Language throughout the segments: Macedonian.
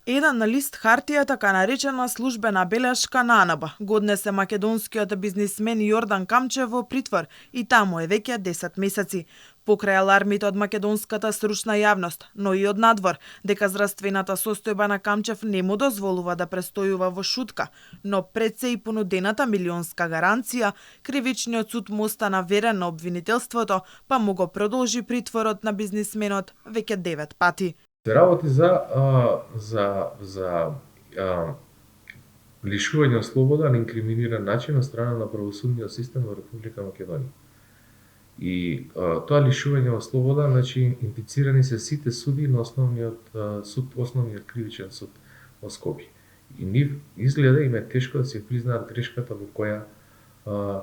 Еден на лист хартија, така наречена службена белешка на АНБ, го однесе македонскиот бизнисмен Јордан Камчев во притвор и таму е веќе 10 месеци. Покрај алармите од македонската стручна јавност, но и од надвор, дека здравствената состојба на Камчев не му дозволува да престојува во шутка, но пред се и понудената милионска гаранција, кривичниот суд му остана верен на обвинителството, па му го продолжи притворот на бизнисменот веќе 9 пати. Се работи за лишување од слобода на инкриминиран начин од страна на правосудниот систем во Република Македонија. И тоа лишување од слобода, значи имплицирани се сите суди на основниот суд, основниот кривичен суд во Скопје. И нив изгледа им е тешко да се признаат грешката во која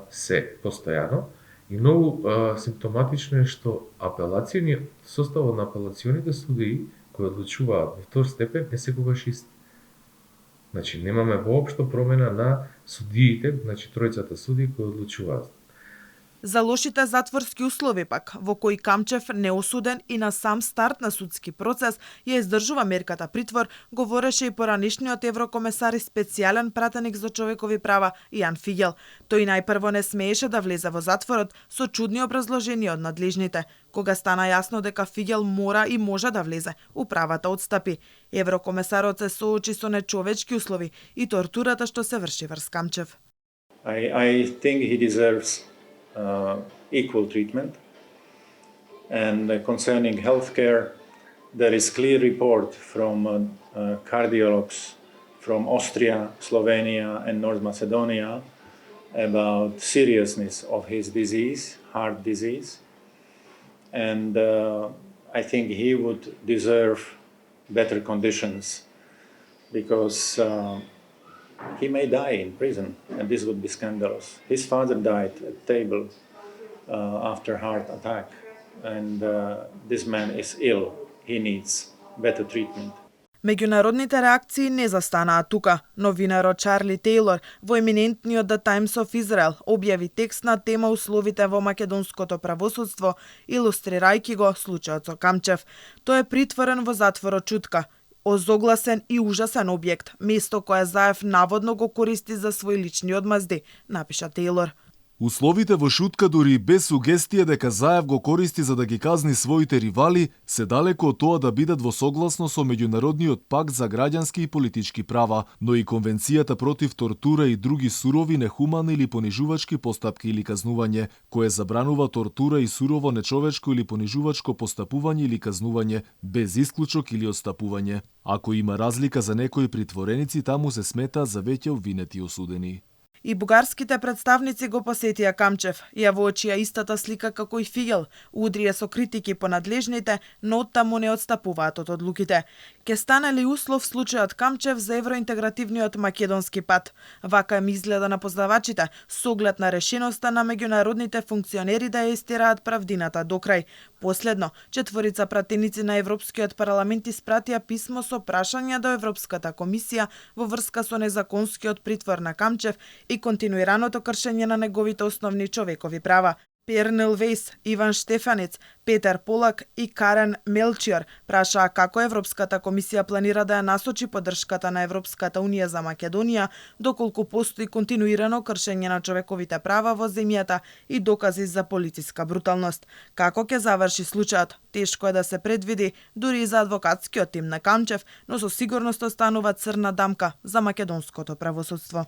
се постојано. И многу симптоматично е што составот на апелационите судии кои одлучуваат во втор степен е секогаш ист. Значи немаме воопшто промена на судиите, значи тројцата судии кои одлучуваат. За лошите затворски услови пак, во кои Камчев неосуден и на сам старт на судски процес ја издржува мерката притвор, говореше и поранишниот еврокомесар и специјален пратеник за човекови права Јан Фигел. Тој најпрво не смееше да влезе во затворот со чудни образложенија од надлежните. Кога стана јасно дека Фигел мора и може да влезе, управата отстапи. Еврокомесарот се соочи со нечовечки услови и тортурата што се врши врз Камчев. I think he deserves equal treatment. And concerning healthcare, there is clear report from cardiologs from Austria, Slovenia and North Macedonia about seriousness of his disease, heart disease. And I think he would deserve better conditions because he may die in prison, and this would be scandalous. His father died at table after heart attack, and this man is ill. He needs better treatment. Меѓународните реакции не застанаа тука. Новинарот Чарли Тейлор во еминентниот The Times of Israel објави текст на тема условите во македонското правосудство, илустрирајќи го случајот со Камчев. Тој е притворен во затворот Чутка, озогласен и ужасен објект, место кое Заев наводно го користи за своји лични одмазди, напиша Тейлор. Условите во Шутка, дури без сугестија дека Заев го користи за да ги казни своите ривали, се далеко од тоа да бидат во согласно со Меѓународниот пакт за граѓански и политички права, но и Конвенцијата против тортура и други сурови, нехумани или понижувачки постапки или казнување, кое забранува тортура и сурово, нечовечко или понижувачко постапување или казнување, без исклучок или отстапување. Ако има разлика за некои притвореници, таму се смета за веќе обвинети и осудени. И бугарските представници го посетија Камчев, ја воочија истата слика како и Фигел, удрија со критики по надлежните, но оттаму не отстапуваат од одлуките. Ке стане ли услов случајот Камчев за евроинтегративниот македонски пат? Вака им изгледа на познавачите, со оглед на решеноста на меѓународните функционери да ја истераат правдината до крај. Последно, 4 пратеници на Европскиот парламент испратија писмо со прашања до Европската комисија во врска со незаконскиот притвор на Камчев и континуираното кршење на неговите основни човекови права. Пернел Вейс, Иван Штефанец, Петер Полак и Карен Мелчиор прашаа како Европската комисија планира да ја насочи поддршката на Европската унија за Македонија, доколку постои континуирано кршење на човековите права во земјата и докази за полициска бруталност. Како ќе заврши случајот? Тешко е да се предвиди, дури и за адвокатскиот тим на Камчев, но со сигурност останува црна дамка за македонското правосудство.